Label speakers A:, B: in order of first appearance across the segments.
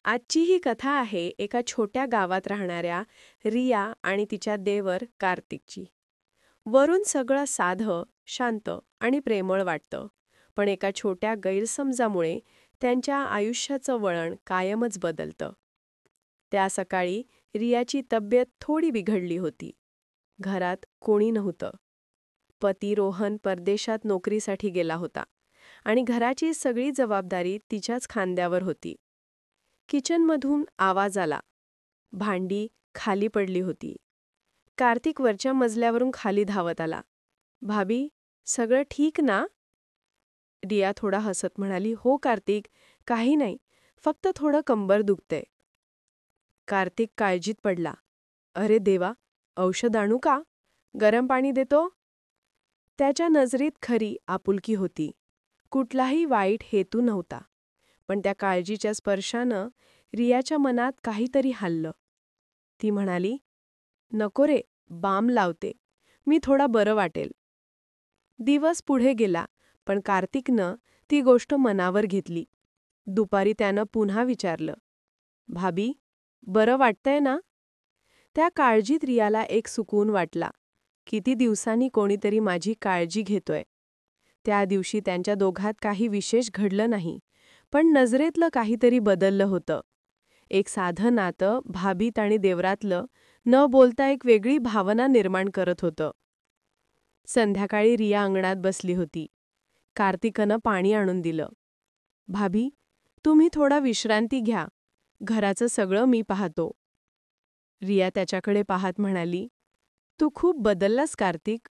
A: आजची ही कथा आहे एका छोट्या गावात राहणाऱ्या रिया आणि तिच्या देवर कार्तिकची. वरून सगळं साधं, शांत आणि प्रेमळ वाटतं, पण एका छोट्या गैरसमजामुळे त्यांच्या आयुष्याचं वळण कायमच बदलतं. त्या सकाळी रियाची तब्येत थोडी बिघडली होती. घरात कोणी नव्हतं. पती रोहन परदेशात नोकरीसाठी गेला होता आणि घराची सगळी जबाबदारी तिच्याच खांद्यावर होती. किचनमधून आवाज आला. भांडी खाली पडली होती. कार्तिक वरच्या मजल्यावरून खाली धावत आला. "भाभी, सगळं ठीक ना?" रिया थोडा हसत म्हणाली, "हो कार्तिक, काही नाही, फक्त थोडं कंबर दुखते." कार्तिक काळजीत पडला. "अरे देवा, औषध आणू का? गरम पाणी देतो?" त्याच्या नजरेत खरी आपुलकी होती. कुठलाही वाईट हेतू नव्हता. पण त्या काळजीच्या स्पर्शानं रियाच्या मनात काहीतरी हललं. ती म्हणाली, "नको रे, बाम लावते. मी थोडा बरं वाटेल." दिवस पुढे गेला, पण कार्तिकनं ती गोष्ट मनावर घेतली. दुपारी त्यानं पुन्हा विचारलं, "भाभी, बरं वाटतंय ना?" त्या काळजीत रियाला एक सुकून वाटला. किती दिवसांनी कोणीतरी माझी काळजी घेतोय. त्या दिवशी त्यांच्या दोघात काही विशेष घडलं नाही, पण नजरेतलं काहीतरी बदललं होतं. एक साधं नातं भाभीत आणि देवरातलं न बोलता एक वेगळी भावना निर्माण करत होतं. संध्याकाळी रिया अंगणात बसली होती. कार्तिकनं पाणी आणून दिलं. "भाभी, तुम्ही थोडा विश्रांती घ्या. घराचं सगळं मी पाहतो." रिया त्याच्याकडे पाहत म्हणाली, "तू खूप बदललास कार्तिक.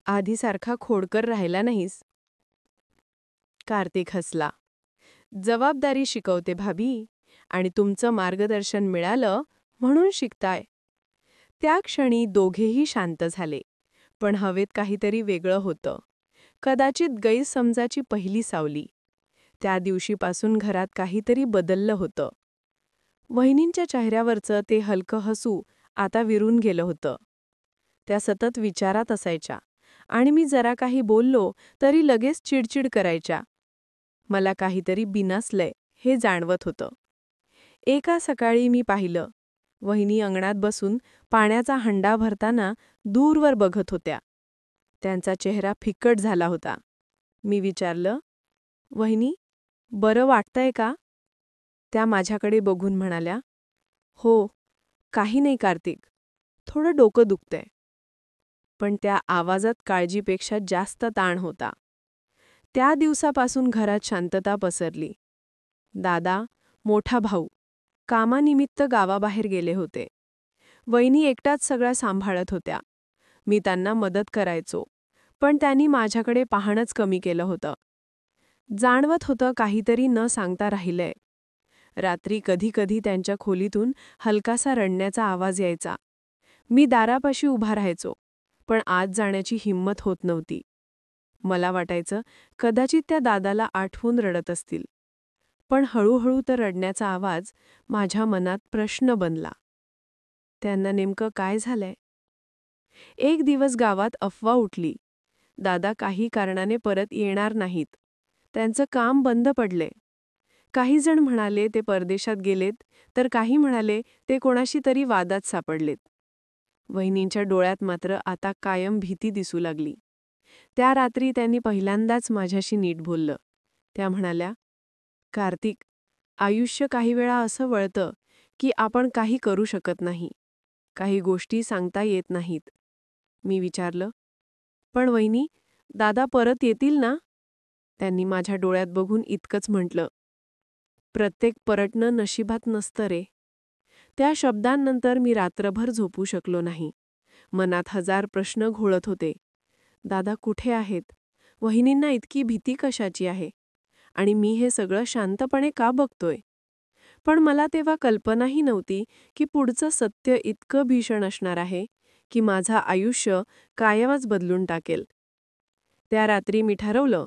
A: आधीसारखा खोडकर राहिला नाहीस." कार्तिक हसला. "जबाबदारी शिकवते भाभी, आणि तुमचं मार्गदर्शन मिळालं म्हणून शिकताय." त्या क्षणी दोघेही शांत झाले, पण हवेत काहीतरी वेगळं होतं. कदाचित गैरसमजाची पहिली सावली. त्या दिवशीपासून घरात काहीतरी बदललं होतं. वहिनींच्या चेहऱ्यावरचं ते हलकं हसू आता विरून गेलं होतं. त्या सतत विचारात असायच्या आणि मी जरा काही बोललो तरी लगेच चिडचिड करायच्या. मला काहीतरी बिनसलंय हे जाणवत होतं. एका सकाळी मी पाहिलं, वहिनी अंगणात बसून पाण्याचा हंडा भरताना दूरवर बघत होत्या. त्यांचा चेहरा फिक्कट झाला होता. मी विचारलं, "वहिनी, बरं वाटतंय का?" त्या माझ्याकडे बघून म्हणाल्या, "हो, काही नाही कार्तिक, थोडं डोकं दुखतंय." पण त्या आवाजात काळजीपेक्षा जास्त ताण होता. त्या दिवसापासून घरात शांतता पसरली. दादा, मोठा भाऊ कामानिमित्त गावाबाहेर गेले होते. वहिनी एकटाच सगळा सांभाळत होत्या. मी त्यांना मदत करायचो, पण त्यांनी माझ्याकडे पाहणंच कमी केलं होतं. जाणवत होतं काहीतरी न सांगता राहिलंय. रात्री कधी-कधी त्यांच्या खोलीतून हलकासा रडण्याचा आवाज यायचा. मी दारापाशी उभा राहायचो, पण आत जाण्याची हिंमत होत नव्हती. मला वाटायचं कदाचित त्या दादाला आठवून रडत असतील. पण हळूहळू तर रडण्याचा आवाज माझ्या मनात प्रश्न बनला. त्यांना नेमकं काय झालंय? एक दिवस गावात अफवा उठली. दादा काही कारणाने परत येणार नाहीत. त्यांचं काम बंद पडले. काही जण म्हणाले ते परदेशात गेलेत, तर काही म्हणाले ते कोणाशी तरी वादात सापडलेत. वहिनींच्या डोळ्यात मात्र आता कायम भीती दिसू लागली. त्या रात्री त्यांनी पहिल्यांदाच माझ्याशी नीट बोललं. त्या म्हणाल्या, "कार्तिक, आयुष्य काही वेळा असं वळतं की आपण काही करू शकत नाही. काही गोष्टी सांगता येत नाहीत." मी विचारलं, "पण वहिनी, दादा परत येतील ना?" त्यांनी माझ्या डोळ्यात बघून इतकंच म्हटलं, "प्रत्येक परतणं नशिबात नसतं रे." त्या शब्दांनंतर मी रात्रभर झोपू शकलो नाही. मनात हजार प्रश्न घोळत होते. दादा कुठे आहेत? वहिनींना इतकी भीती कशाची आहे? आणि मी हे सगळं शांतपणे का बघतोय? पण मला तेव्हा कल्पनाही नव्हती की पुढचं सत्य इतकं भीषण असणार आहे की माझं आयुष्य कायमच बदलून टाकेल. त्या रात्री मी ठरवलं,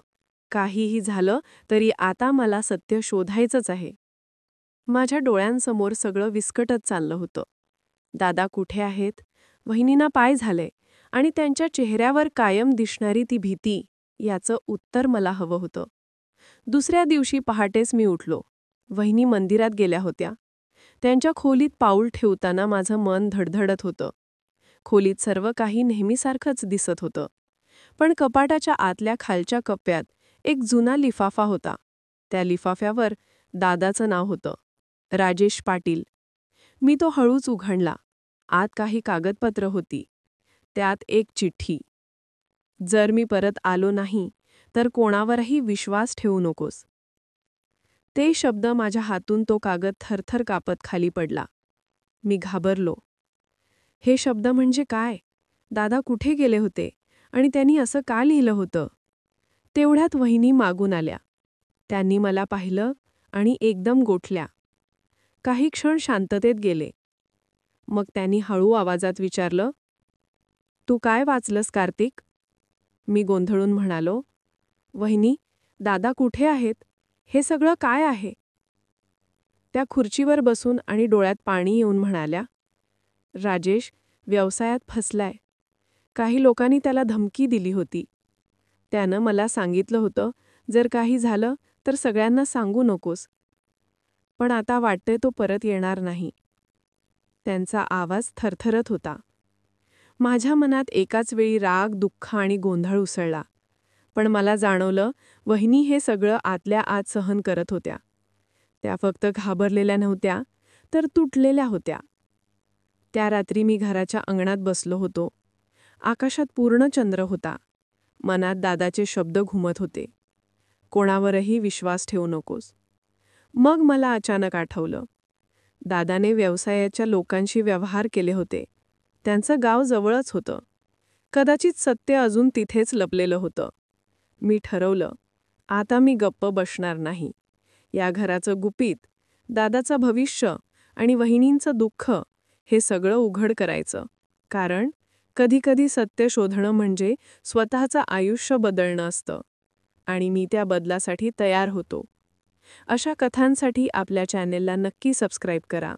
A: काहीही झालं तरी आता मला सत्य शोधायचंच आहे. माझ्या डोळ्यांसमोर सगळं विस्कटत चाललं होतं. दादा कुठे आहेत? वहिनींना काय झालंय? आणि त्यांच्या चेहऱ्यावर कायम दिसणारी ती भीती, याचं उत्तर मला हवं होतं. दुसऱ्या दिवशी पहाटेच मी उठलो. वहिनी मंदिरात गेल्या होत्या. त्यांच्या खोलीत पाऊल ठेवताना माझं मन धडधडत होतं. खोलीत सर्व काही नेहमीसारखंच दिसत होतं. पण कपाटाच्या आतल्या खालच्या कप्प्यात एक जुना लिफाफा होता. त्या लिफाफ्यावर दादाचं नाव होतं, राजेश पाटील. मी तो हळूच उघडला. आत काही कागदपत्र होती. त्यात एक चिठ्ठी. जर मी परत आलो नाही तर कोणावरही विश्वास ठेवू नकोस. ते शब्द माझ्या हातून तो कागद थरथर कापत खाली पडला. मी घाबरलो. हे शब्द म्हणजे काय? दादा कुठे गेले होते आणि त्यांनी असं का लिहिलं होतं? तेवढ्यात वहिनी मागून आल्या. त्यांनी मला पाहिलं आणि एकदम गोठल्या. काही क्षण शांततेत गेले. मग त्यांनी हळू आवाजात विचारलं, "तू काय वाचलंस कार्तिक?" मी गोंधळून म्हणालो, "वहिनी, दादा कुठे आहेत? हे सगळं काय आहे?" त्या खुर्चीवर बसून आणि डोळ्यात पाणी येऊन म्हणाल्या, "राजेश व्यवसायात फसलाय. काही लोकांनी त्याला धमकी दिली होती. त्यानं मला सांगितलं होतं, जर काही झालं तर सगळ्यांना सांगू नकोस. पण आता वाटतंय तो परत येणार नाही." त्यांचा आवाज थरथरत होता. माझ्या मनात एकाच वेळी राग, दुःख आणि गोंधळ उसळला. पण मला जाणवलं, वहिनी हे सगळं आतल्या आत सहन करत होत्या. त्या फक्त घाबरलेल्या नव्हत्या, तर तुटलेल्या होत्या. त्या रात्री मी घराच्या अंगणात बसलो होतो. आकाशात पूर्ण चंद्र होता. मनात दादाचे शब्द घुमत होते, "कोणावरही विश्वास ठेवू नकोस." मग मला अचानक आठवलं, दादाने व्यवसायाच्या लोकांशी व्यवहार केले होते. त्यांचं गाव जवळच होतं. कदाचित सत्य अजून तिथेच लपलेलं होतं. मी ठरवलं, आता मी गप्प बसणार नाही. या घराचं गुपित, दादाचं भविष्य आणि वहिनींचं दुःख हे सगळं उघड करायचं. कारण कधीकधी सत्य शोधणं म्हणजे स्वतःचं आयुष्य बदलणं असतं. आणि मी त्या बदलासाठी तयार होतो. अशा कथांसाठी आपल्या चॅनेलला नक्की सबस्क्राईब करा.